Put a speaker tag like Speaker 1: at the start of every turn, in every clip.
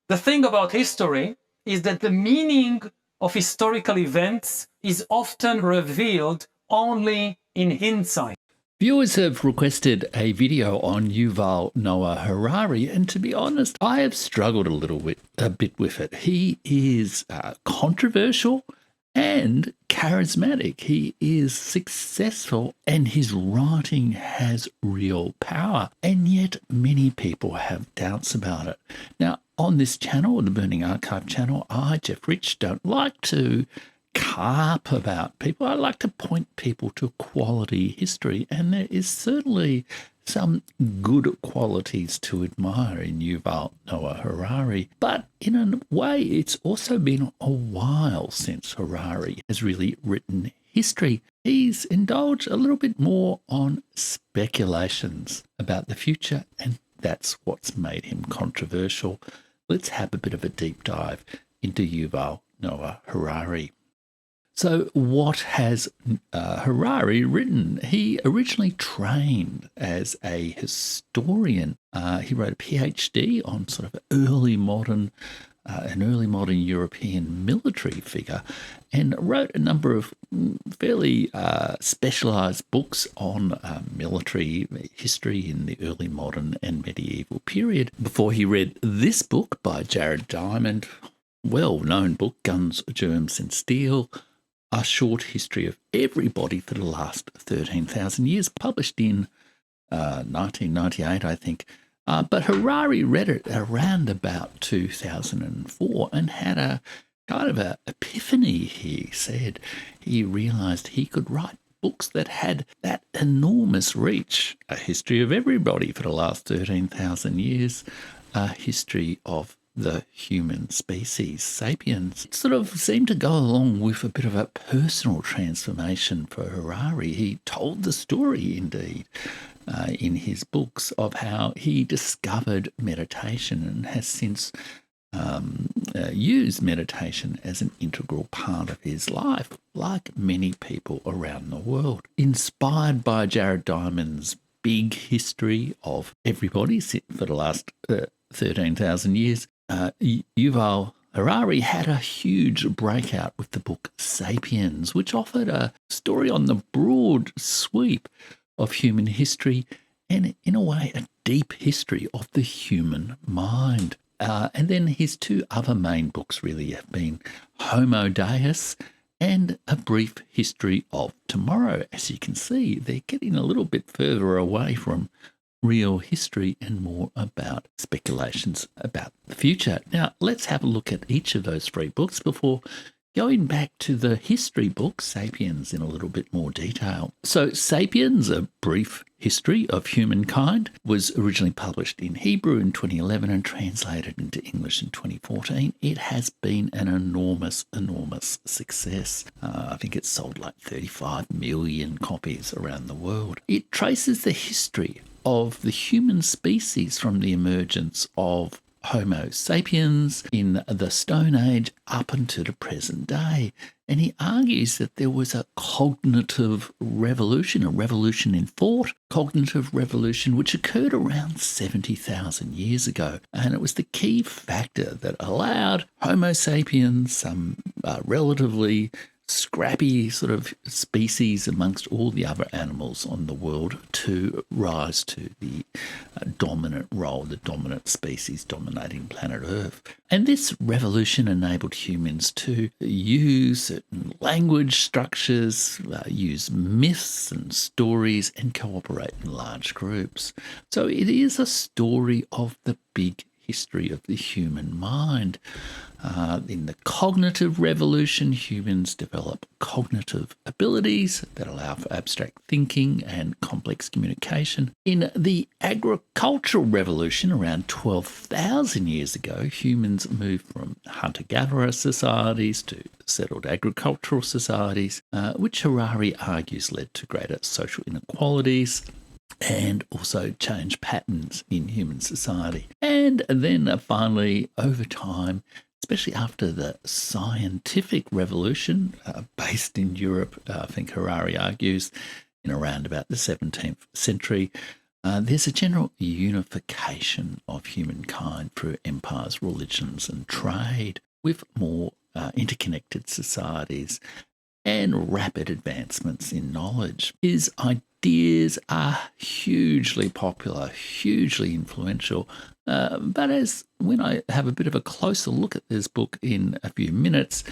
Speaker 1: The thing about history is that the meaning of historical events is often revealed only in hindsight.
Speaker 2: Viewers have requested a video on Yuval Noah Harari, and to be honest, I have struggled a bit with it. He is controversial and charismatic. He is successful, and his writing has real power, and yet many people have doubts about it. Now, on this channel, the Burning Archive channel, I, Jeff Rich, don't like to carp about people. I like to point people to quality history, and there is certainly some good qualities to admire in Yuval Noah Harari. But in a way, it's also been a while since Harari has really written history. He's indulged a little bit more on speculations about the future, and that's what's made him controversial. Let's have a bit of a deep dive into Yuval Noah Harari. So what has Harari written? He originally trained as a historian. He wrote a PhD on sort of an early modern European military figure, and wrote a number of fairly specialised books on military history in the early modern and medieval period before he read this book by Jared Diamond, well-known book, Guns, Germs and Steel, A Short History of Everybody for the Last 13,000 Years, published in 1998, I think. But Harari read it around about 2004 and had a kind of an epiphany, he said. He realised he could write books that had that enormous reach, A History of Everybody for the Last 13,000 Years, A History of the Human Species, Sapiens. It sort of seemed to go along with a bit of a personal transformation for Harari. He told the story, indeed, in his books of how he discovered meditation and has since used meditation as an integral part of his life, like many people around the world. Inspired by Jared Diamond's big history of everybody for the last 13,000 years, Yuval Harari had a huge breakout with the book Sapiens, which offered a story on the broad sweep of human history and, in a way, a deep history of the human mind. And then his two other main books really have been Homo Deus and A Brief History of Tomorrow. As you can see, they're getting a little bit further away from real history and more about speculations about the future. Now, let's have a look at each of those three books before going back to the history book, Sapiens, in a little bit more detail. So Sapiens, A Brief History of Humankind, was originally published in Hebrew in 2011 and translated into English in 2014. It has been an enormous success. I think it's sold like 35 million copies around the world. It traces the history of the human species from the emergence of Homo sapiens in the Stone Age up until the present day. And he argues that there was a cognitive revolution, a revolution in thought, cognitive revolution, which occurred around 70,000 years ago. And it was the key factor that allowed Homo sapiens, some relatively scrappy sort of species amongst all the other animals on the world, to rise to the dominant role, the dominant species dominating planet Earth. And this revolution enabled humans to use certain language structures, use myths and stories, and cooperate in large groups. So it is a story of the big history of the human mind. In the cognitive revolution, humans develop cognitive abilities that allow for abstract thinking and complex communication. In the agricultural revolution, around 12,000 years ago, humans moved from hunter-gatherer societies to settled agricultural societies, which Harari argues led to greater social inequalities and also change patterns in human society. And then finally, over time, especially after the scientific revolution based in Europe, I think Harari argues, in around about the 17th century, There's a general unification of humankind through empires, religions, and trade, with more interconnected societies and rapid advancements in knowledge. His ideas are hugely popular, hugely influential. But when I have a bit of a closer look at this book in a few minutes,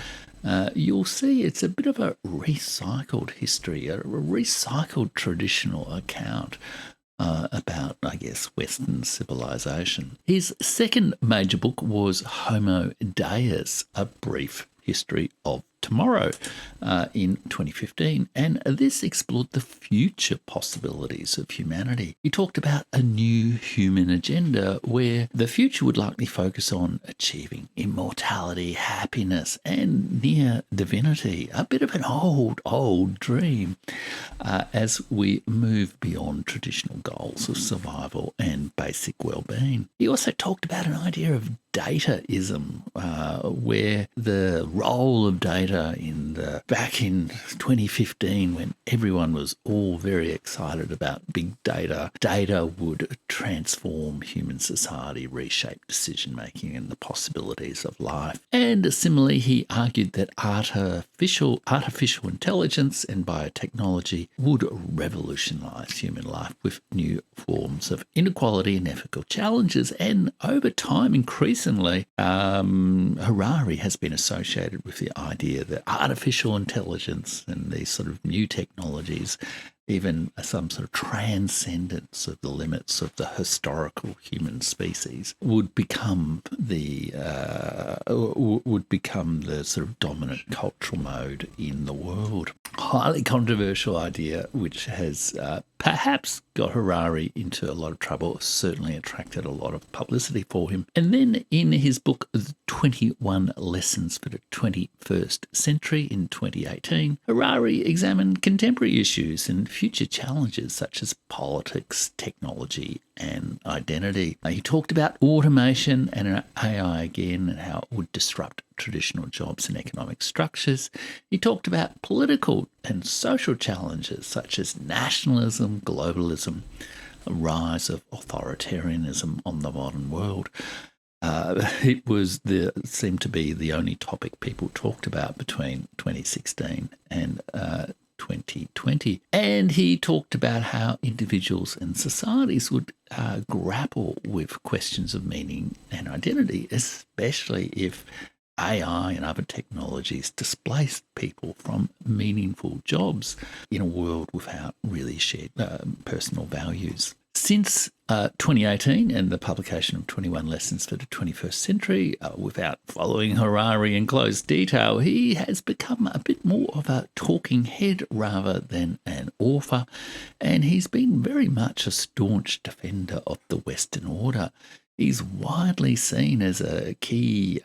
Speaker 2: you'll see it's a bit of a recycled history, a recycled traditional account about, I guess, Western civilization. His second major book was Homo Deus, A Brief History of Tomorrow, in 2015, and this explored the future possibilities of humanity. He talked about a new human agenda where the future would likely focus on achieving immortality, happiness, and near divinity, a bit of an old dream, as we move beyond traditional goals of survival and basic well-being. He also talked about an idea of dataism, where the role of data back in 2015, when everyone was all very excited about big data would transform human society, reshape decision-making and the possibilities of life. And similarly, he argued that artificial intelligence and biotechnology would revolutionize human life with new forms of inequality and ethical challenges. And over time, increasingly, Harari has been associated with the idea that artificial intelligence and these sort of new technologies, even some sort of transcendence of the limits of the historical human species, would become the sort of dominant cultural mode in the world. Highly controversial idea, which has perhaps got Harari into a lot of trouble, certainly attracted a lot of publicity for him. And then in his book, 21 Lessons for the 21st Century in 2018, Harari examined contemporary issues and future challenges such as politics, technology, and identity. He talked about automation and AI again and how it would disrupt traditional jobs and economic structures. He talked about political and social challenges such as nationalism, globalism, a rise of authoritarianism on the modern world. It seemed to be the only topic people talked about between 2016 and 2020. And he talked about how individuals and societies would grapple with questions of meaning and identity, especially if AI and other technologies displaced people from meaningful jobs in a world without really shared personal values. Since 2018 and the publication of 21 Lessons for the 21st Century, without following Harari in close detail, he has become a bit more of a talking head rather than an author, and he's been very much a staunch defender of the Western order. He's widely seen as a key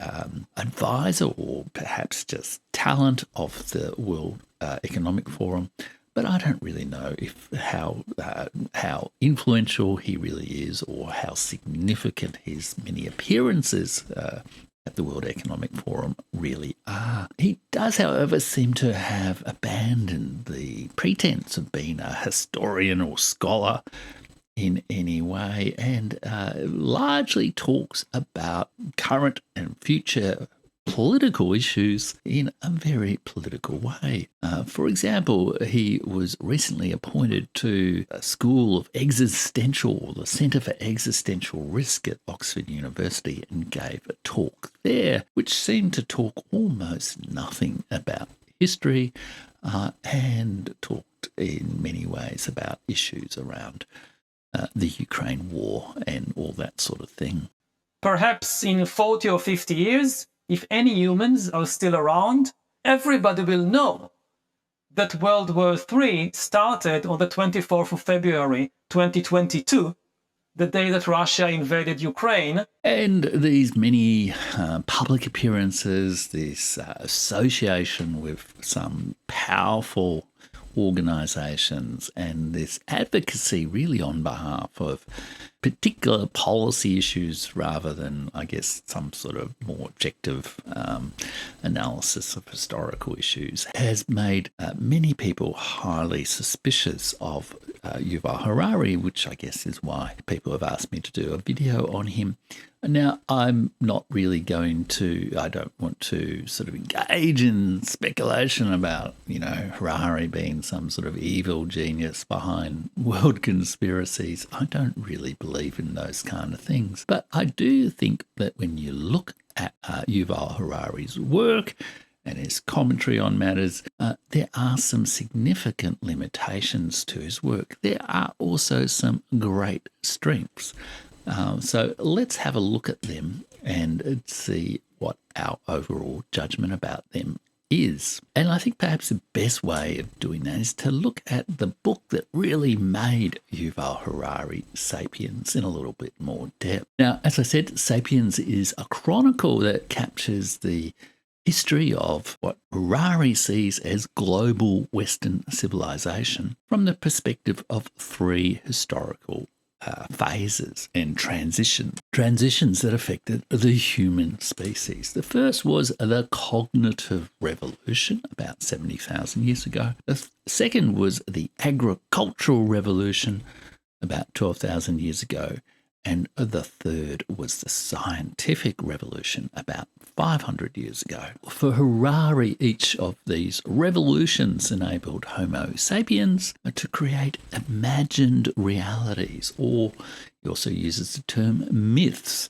Speaker 2: advisor or perhaps just talent of the World Economic Forum. But I don't really know how influential he really is or how significant his many appearances at the World Economic Forum really are. He does, however, seem to have abandoned the pretense of being a historian or scholar in any way, and largely talks about current and future political issues in a very political way. For example, he was recently appointed to a school of existential, or the Centre for Existential Risk at Oxford University, and gave a talk there, which seemed to talk almost nothing about history and talked in many ways about issues around the Ukraine war and all that sort of thing.
Speaker 1: Perhaps in 40 or 50 years, if any humans are still around, everybody will know that World War III started on the 24th of February 2022, the day that Russia invaded Ukraine.
Speaker 2: And these many public appearances, this association with some powerful organisations, and this advocacy really on behalf of particular policy issues rather than, I guess, some sort of more objective analysis of historical issues, has made many people highly suspicious of Yuval Harari, which I guess is why people have asked me to do a video on him. Now, I'm not really I don't want to sort of engage in speculation about, Harari being some sort of evil genius behind world conspiracies. I don't really believe in those kind of things. But I do think that when you look at Yuval Harari's work and his commentary on matters, there are some significant limitations to his work. There are also some great strengths. So let's have a look at them and see what our overall judgment about them is. And I think perhaps the best way of doing that is to look at the book that really made Yuval Harari, Sapiens, in a little bit more depth. Now, as I said, Sapiens is a chronicle that captures the history of what Harari sees as global Western civilization from the perspective of three historical phases and transitions that affected the human species. The first was the cognitive revolution about 70,000 years ago. The second was the agricultural revolution about 12,000 years ago. And the third was the scientific revolution about 500 years ago. For Harari, each of these revolutions enabled Homo sapiens to create imagined realities, or he also uses the term myths,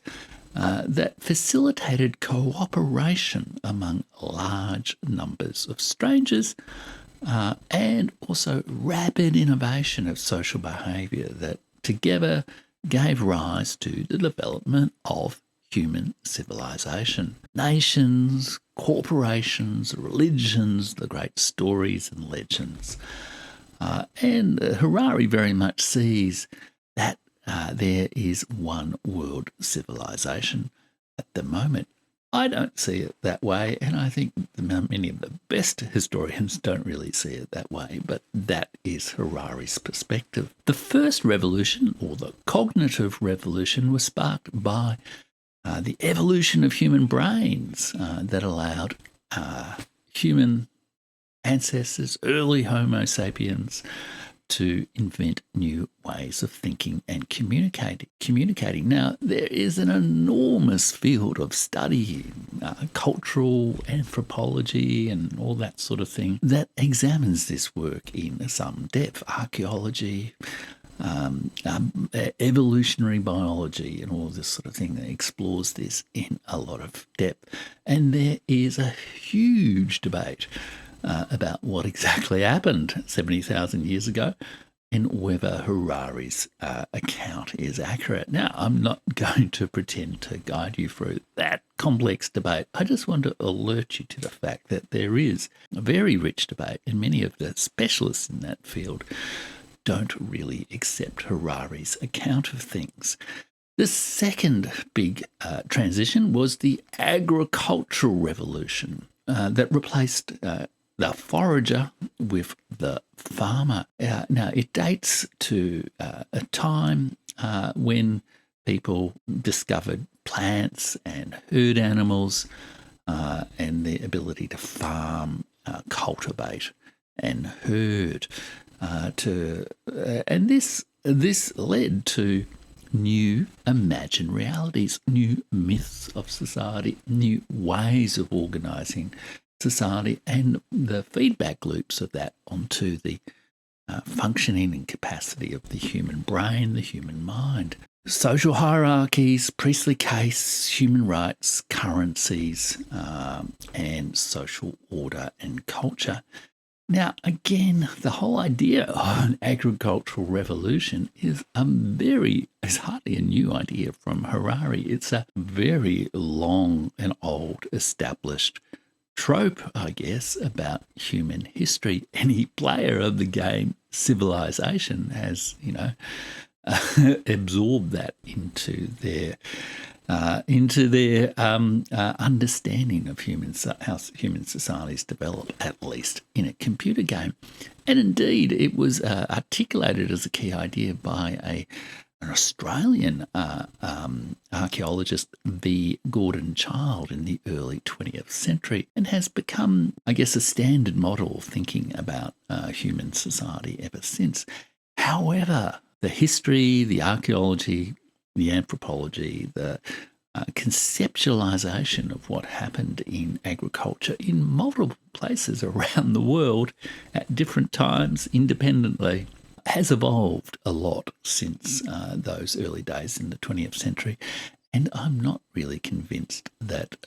Speaker 2: that facilitated cooperation among large numbers of strangers, and also rapid innovation of social behaviour that together gave rise to the development of human civilization. Nations, corporations, religions, the great stories and legends. And Harari very much sees that there is one world civilization at the moment. I don't see it that way, and I think many of the best historians don't really see it that way, but that is Harari's perspective. The first revolution, or the cognitive revolution, was sparked by the evolution of human brains that allowed human ancestors, early Homo sapiens, to invent new ways of thinking and communicating. Now, there is an enormous field of study, cultural anthropology and all that sort of thing, that examines this work in some depth. Archaeology, evolutionary biology and all this sort of thing that explores this in a lot of depth. And there is a huge debate about what exactly happened 70,000 years ago and whether Harari's account is accurate. Now, I'm not going to pretend to guide you through that complex debate. I just want to alert you to the fact that there is a very rich debate, and many of the specialists in that field don't really accept Harari's account of things. The second big transition was the agricultural revolution that replaced the forager with the farmer. Now, it dates to a time when people discovered plants and herd animals and the ability to farm, cultivate and herd. And this led to new imagined realities, new myths of society, new ways of organising society, and the feedback loops of that onto the functioning and capacity of the human brain, the human mind. Social hierarchies, priestly castes, human rights, currencies, and social order and culture. Now, again, the whole idea of an agricultural revolution is hardly a new idea from Harari. It's a very long and old established trope, I guess, about human history. Any player of the game civilization has, absorbed that into their understanding of how human societies develop, at least in a computer game. And indeed, it was articulated as a key idea by an Australian archaeologist, V. Gordon Child, in the early 20th century, and has become, I guess, a standard model of thinking about human society ever since. However, the history, the archaeology, the anthropology, the conceptualization of what happened in agriculture in multiple places around the world at different times independently has evolved a lot since those early days in the 20th century. And I'm not really convinced that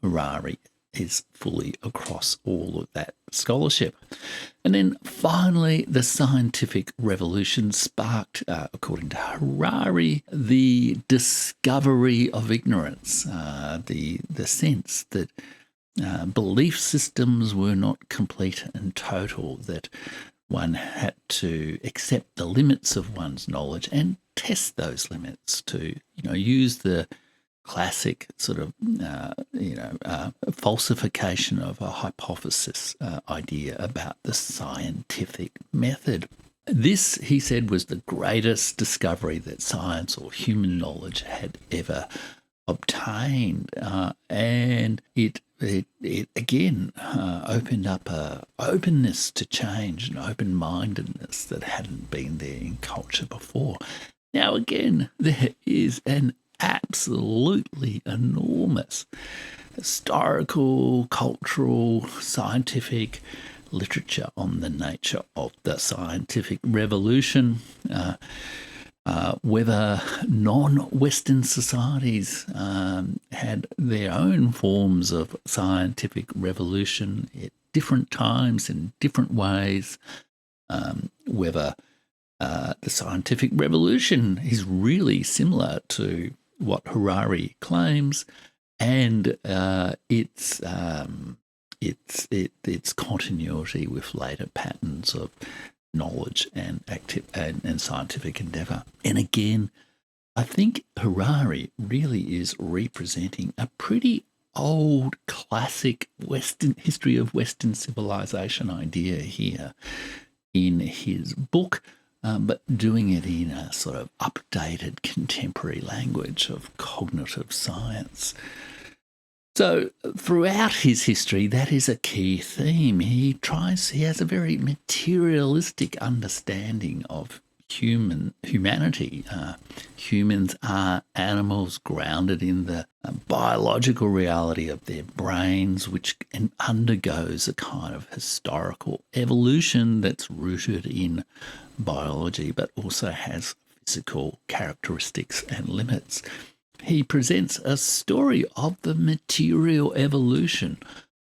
Speaker 2: Harari is fully across all of that scholarship. And then finally, the scientific revolution sparked, according to Harari, the discovery of ignorance, the sense that belief systems were not complete and total, that one had to accept the limits of one's knowledge and test those limits, to use the classic sort of falsification of a hypothesis idea about the scientific method. This, he said, was the greatest discovery that science or human knowledge had ever obtained, and it again opened up a openness to change, an open-mindedness that hadn't been there in culture before. Now again, there is an absolutely enormous historical, cultural, scientific literature on the nature of the scientific revolution, whether non-Western societies had their own forms of scientific revolution at different times in different ways, whether the scientific revolution is really similar to what Harari claims, and its continuity with later patterns of knowledge and scientific endeavour. And again, I think Harari really is representing a pretty old, classic Western history of Western civilization idea here in his book, but doing it in a sort of updated contemporary language of cognitive science. So throughout his history, that is a key theme. He has a very materialistic understanding of humanity. Humans are animals grounded in the biological reality of their brains, which undergoes a kind of historical evolution that's rooted in biology, but also has physical characteristics and limits. He presents a story of the material evolution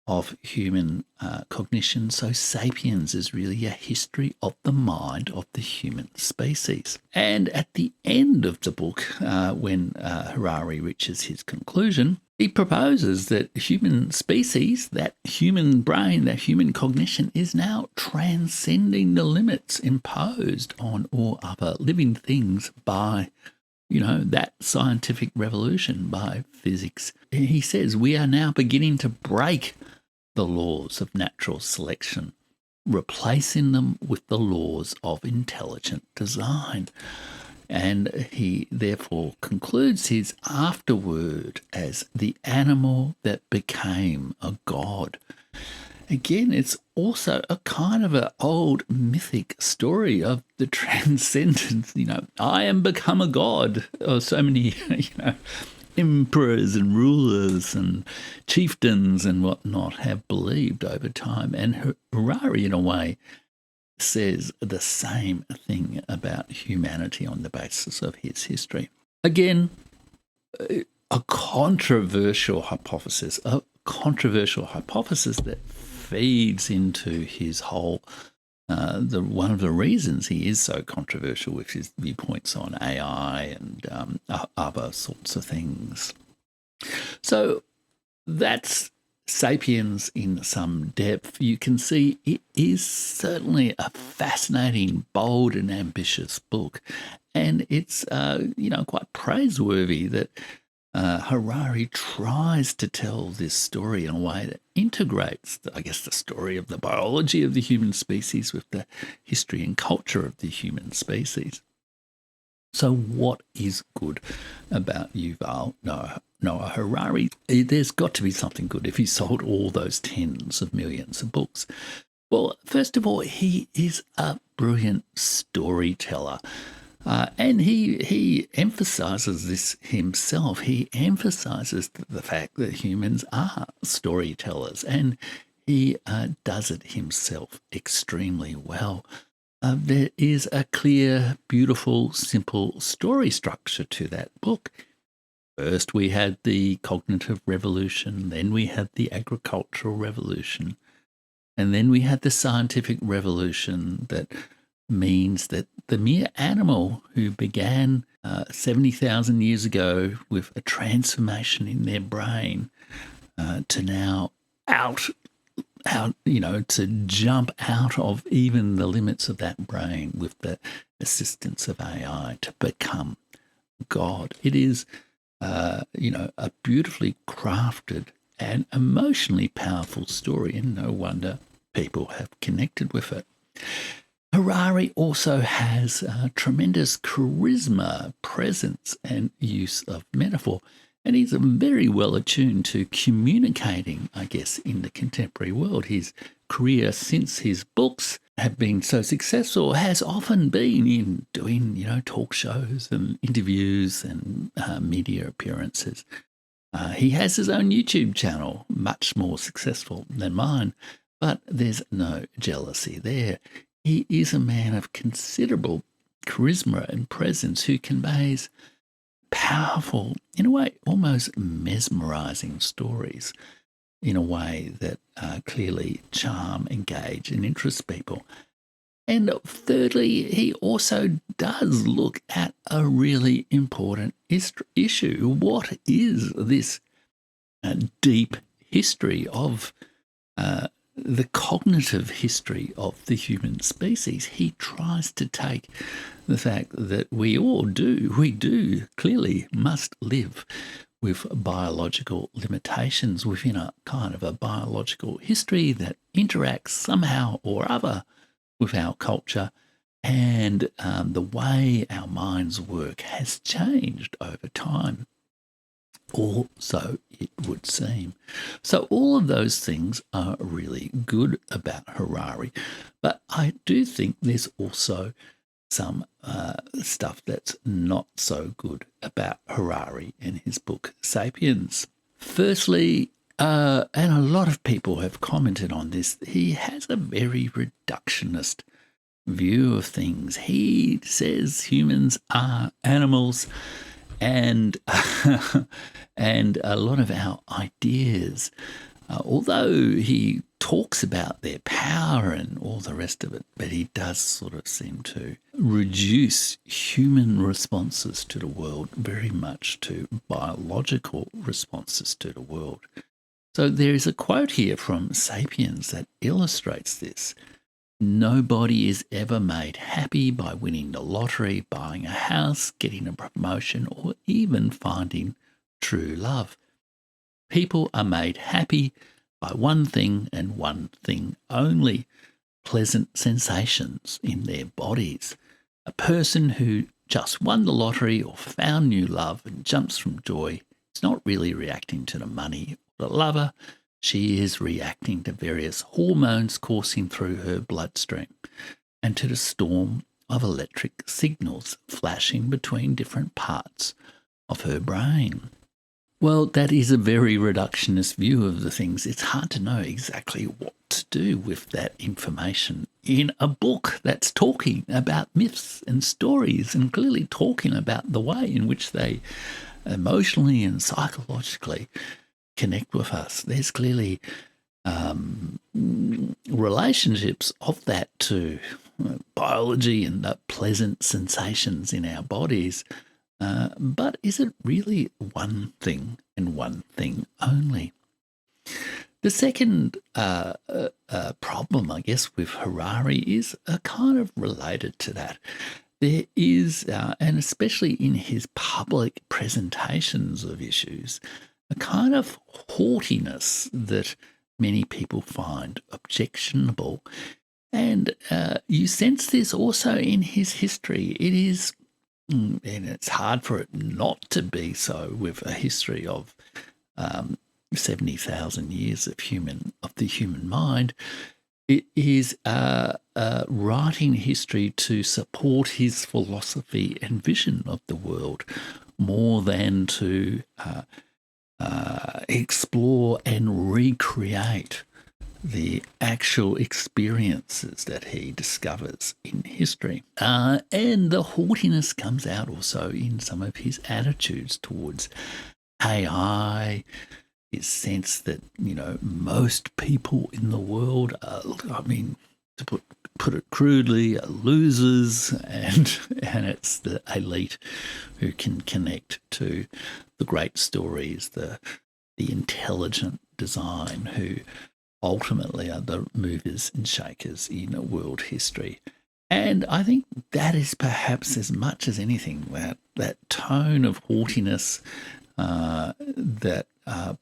Speaker 2: of human cognition. So Sapiens is really a history of the mind of the human species. And at the end of the book, when Harari reaches his conclusion, he proposes that human species, that human brain, that human cognition is now transcending the limits imposed on all other living things by that scientific revolution, by physics. He says we are now beginning to break the laws of natural selection, replacing them with the laws of intelligent design. And he therefore concludes his afterword as the animal that became a god. Again, it's also a kind of an old mythic story of the transcendence. I am become a god. So many, emperors and rulers and chieftains and whatnot have believed over time. And Harari, in a way, says the same thing about humanity on the basis of his history. Again, a controversial hypothesis that feeds into his whole, one of the reasons he is so controversial with his viewpoints on AI and other sorts of things. So that's Sapiens in some depth. You can see it is certainly a fascinating, bold and ambitious book. And it's, quite praiseworthy that Harari tries to tell this story in a way that integrates, the story of the biology of the human species with the history and culture of the human species. So what is good about Yuval Noah Harari? There's got to be something good if he sold all those tens of millions of books. Well, first of all, he is a brilliant storyteller. And he emphasizes this himself. He emphasizes the fact that humans are storytellers, and he does it himself extremely well. There is a clear, beautiful, simple story structure to that book. First, we had the cognitive revolution, then we had the agricultural revolution, and then we had the scientific revolution that means that the mere animal who began 70,000 years ago with a transformation in their brain to now to jump out of even the limits of that brain with the assistance of AI to become God. It is, a beautifully crafted and emotionally powerful story, and no wonder people have connected with it. Harari also has tremendous charisma, presence, and use of metaphor. And he's very well attuned to communicating, I guess, in the contemporary world. His career since his books have been so successful has often been in doing, talk shows and interviews and media appearances. He has his own YouTube channel, much more successful than mine, but there's no jealousy there. He is a man of considerable charisma and presence who conveys powerful, in a way, almost mesmerizing stories in a way that clearly charm, engage, and interest people. And thirdly, he also does look at a really important issue. What is this deep history of the cognitive history of the human species? He tries to take the fact that we clearly must live with biological limitations within a kind of a biological history that interacts somehow or other with our culture, and the way our minds work has changed over time. Or so it would seem. So all of those things are really good about Harari. But I do think there's also some stuff that's not so good about Harari and his book Sapiens. Firstly, and a lot of people have commented on this, he has a very reductionist view of things. He says humans are animals, and and a lot of our ideas, although he talks about their power and all the rest of it, but he does sort of seem to reduce human responses to the world very much to biological responses to the world. So there is a quote here from Sapiens that illustrates this. Nobody is ever made happy by winning the lottery, buying a house, getting a promotion, or even finding true love. People are made happy by one thing and one thing only: pleasant sensations in their bodies. A person who just won the lottery or found new love and jumps from joy is not really reacting to the money or the lover. She is reacting to various hormones coursing through her bloodstream and to the storm of electric signals flashing between different parts of her brain. Well, that is a very reductionist view of the things. It's hard to know exactly what to do with that information in a book that's talking about myths and stories and clearly talking about the way in which they emotionally and psychologically connect with us. There's clearly relationships of that to biology and the pleasant sensations in our bodies. But is it really one thing and one thing only? The second problem, I guess, with Harari is kind of related to that. There is, and especially in his public presentations of issues, a kind of haughtiness that many people find objectionable. And you sense this also in his history. It is and it's hard for it not to be so with a history of 70,000 years of the human mind. It is writing history to support his philosophy and vision of the world more than to explore and recreate the actual experiences that he discovers in history. And the haughtiness comes out also in some of his attitudes towards AI, his sense that, most people in the world are, to put it crudely, are losers, and it's the elite who can connect to the great stories, the intelligent design, who ultimately are the movers and shakers in world history. And I think that is perhaps as much as anything that tone of haughtiness that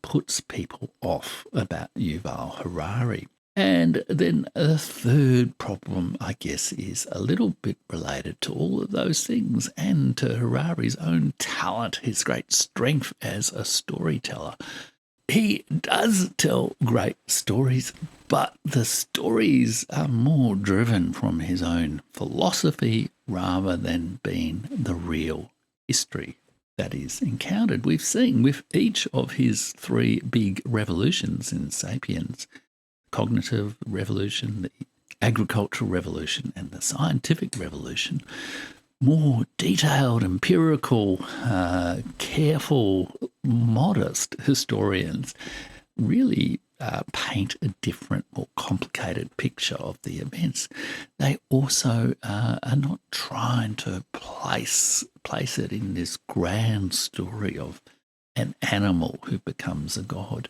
Speaker 2: puts people off about Yuval Harari. And then a third problem, I guess, is a little bit related to all of those things and to Harari's own talent, his great strength as a storyteller. He does tell great stories, but the stories are more driven from his own philosophy rather than being the real history that is encountered. We've seen with each of his three big revolutions in Sapiens, cognitive revolution, the agricultural revolution, and the scientific revolution, more detailed, empirical, careful, modest historians really paint a different, more complicated picture of the events. They also are not trying to place it in this grand story of an animal who becomes a god.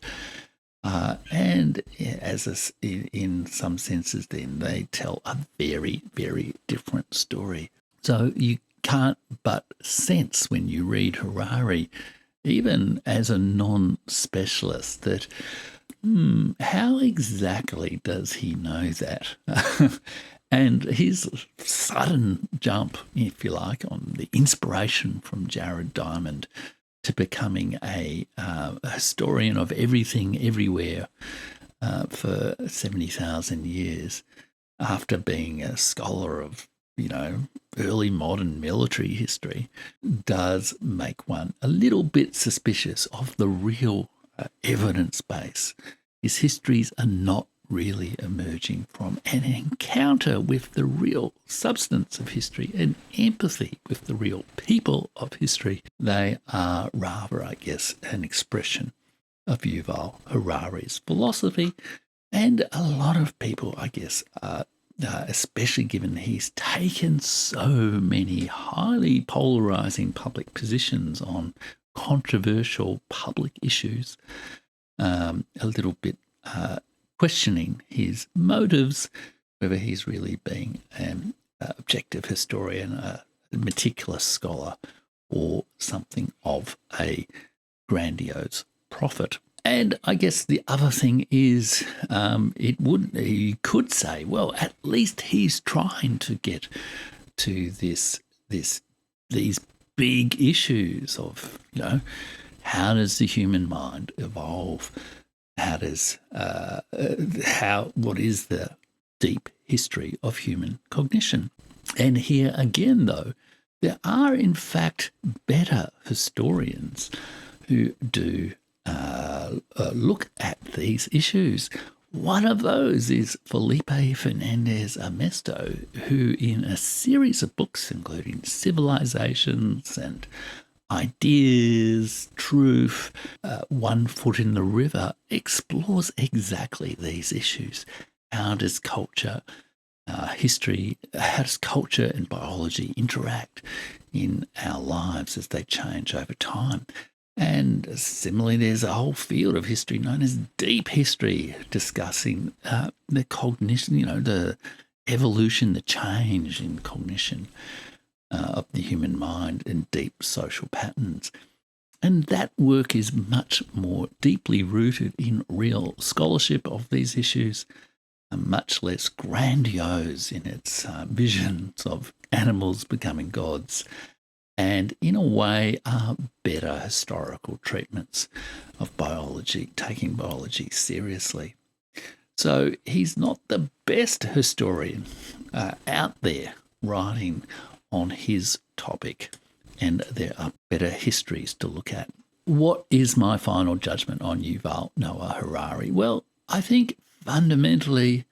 Speaker 2: And in some senses, then they tell a very, very different story. So you can't but sense when you read Harari, even as a non-specialist, that how exactly does he know that? And his sudden jump, if you like, on the inspiration from Jared Diamond to becoming a historian of everything, everywhere for 70,000 years, after being a scholar of early modern military history, does make one a little bit suspicious of the real evidence base. His histories are not really emerging from an encounter with the real substance of history and empathy with the real people of history. They are rather, I guess, an expression of Yuval Harari's philosophy. And a lot of people, I guess, especially given he's taken so many highly polarizing public positions on controversial public issues, a little bit questioning his motives, whether he's really being an objective historian, a meticulous scholar, or something of a grandiose prophet. And I guess the other thing is, you could say, well, at least he's trying to get to these big issues of, how does the human mind evolve? What is the deep history of human cognition? And here again, though, there are in fact better historians who do look at these issues. One of those is Felipe Fernandez Amesto, who in a series of books, including Civilizations and Ideas, Truth, One Foot in the River, explores exactly these issues. How does culture, history, how does culture and biology interact in our lives as they change over time? And similarly, there's a whole field of history known as deep history, discussing the cognition, the evolution, the change in cognition of the human mind and deep social patterns. And that work is much more deeply rooted in real scholarship of these issues, and much less grandiose in its visions of animals becoming gods and in a way are better historical treatments of biology, taking biology seriously. So he's not the best historian out there writing on his topic, and there are better histories to look at. What is my final judgment on Yuval Noah Harari? Well, I think fundamentally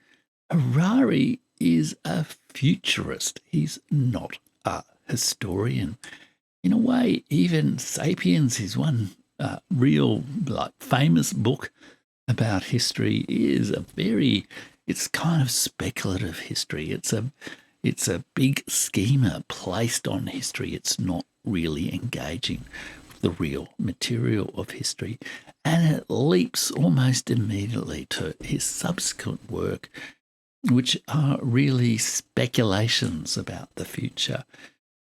Speaker 2: Harari is a futurist. He's not a historian. In a way, even Sapiens, his one real famous book about history, is it's kind of speculative history. It's a big schema placed on history. It's not really engaging with the real material of history. And it leaps almost immediately to his subsequent work, which are really speculations about the future,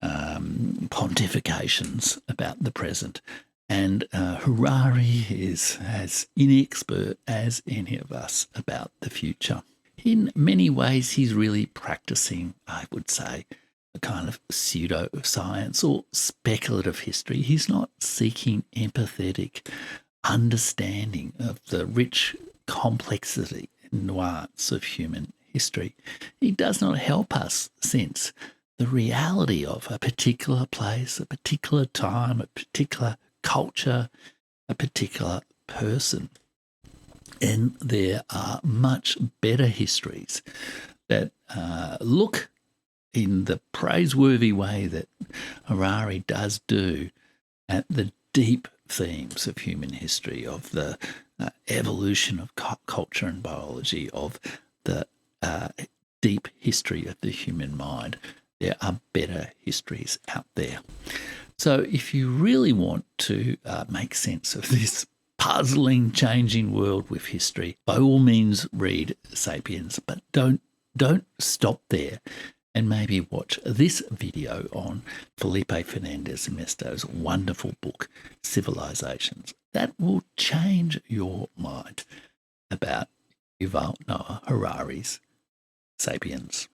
Speaker 2: pontifications about the present. And Harari is as inexpert as any of us about the future. In many ways, he's really practicing, I would say, a kind of pseudoscience or speculative history. He's not seeking empathetic understanding of the rich complexity and nuance of human history. He does not help us sense the reality of a particular place, a particular time, a particular culture, a particular person. And there are much better histories that look in the praiseworthy way that Harari does do at the deep themes of human history, of the evolution of culture and biology, of the deep history of the human mind. There are better histories out there. So if you really want to make sense of this puzzling, changing world with history, by all means read Sapiens, but don't stop there, and maybe watch this video on Felipe Fernandez-Mesto's wonderful book, Civilizations. That will change your mind about Yuval Noah Harari's Sapiens.